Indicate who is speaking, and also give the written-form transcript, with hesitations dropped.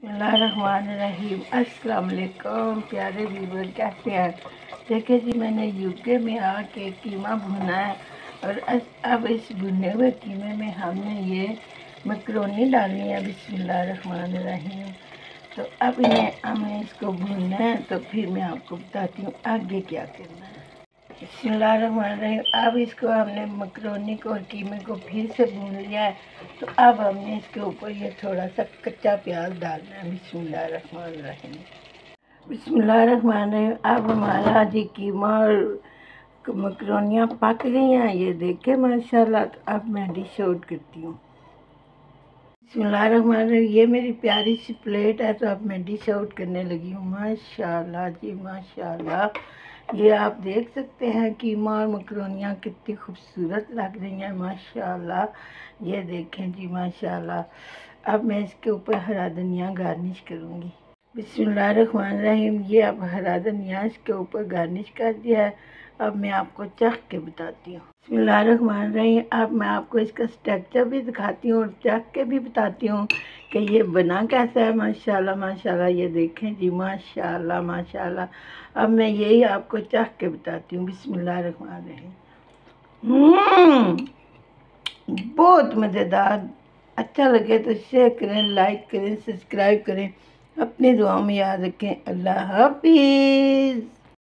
Speaker 1: बिस्मिल्लाहिर्रहमानिर्रहीम। अस्सलाम वालेकुम प्यारे व्यूवर, कैसे हैं? देखिए जी, मैंने यूके में आके कीमा भुना है और अब इस भुने हुए कीमे में हमने ये मकरोनी डालनी है। बिस्मिल्लाहिर्रहमानिर्रहीम। तो अब हमने इसको भुनना है, तो फिर मैं आपको बताती हूँ आगे क्या करना है। बिस्मिल्लाहिर्रहमानिर्रहीम। अब इसको हमने मकरोनी को और कीमे को फिर से भून लिया है। तो अब हमने इसके ऊपर ये थोड़ा सा कच्चा प्याज डालना है। बिस्मिल्लाहिर्रहमानिर्रहीम। बिस्मिल्लाहिर्रहमानिर्रहीम। अब हमारा जी कीमा और मकरोनियाँ पक गई हैं, ये देखें माशाल्लाह। तो अब मैं डिश आउट करती हूँ। बिस्मिल्लाहिर्रहमानिर्रहीम। ये मेरी प्यारी सी प्लेट है, तो अब मैं डिश आउट करने लगी हूँ। माशाल्लाह जी माशाल्लाह। ये आप देख सकते हैं कीमा और मकरोनियाँ कितनी खूबसूरत लग रही हैं माशाल्लाह। ये देखें जी माशाल्लाह। अब मैं इसके ऊपर हरा धनिया गार्निश करूँगी। बिस्मिल्लाहिर्रहमानिर्रहीम। ये अब हरा धनिया इसके ऊपर गार्निश कर दिया है। अब मैं आपको चख के बताती हूँ। बिस्मिल्लाहिर्रहमानिर्रहीम। अब मैं आपको इसका स्ट्रक्चर भी दिखाती हूँ और चख के भी बताती हूँ कि ये बना कैसा है। माशाल्लाह माशाल्लाह। ये देखें जी माशाल्लाह माशाल्लाह। अब मैं यही आपको चख के बताती हूँ। बिस्मिल्लाहिर्रहमानिर्रहीम। बहुत मज़ेदार। अच्छा लगे तो शेयर करें, लाइक करें, सब्सक्राइब करें। अपनी दुआओं में याद रखें। अल्लाह हाफिज़।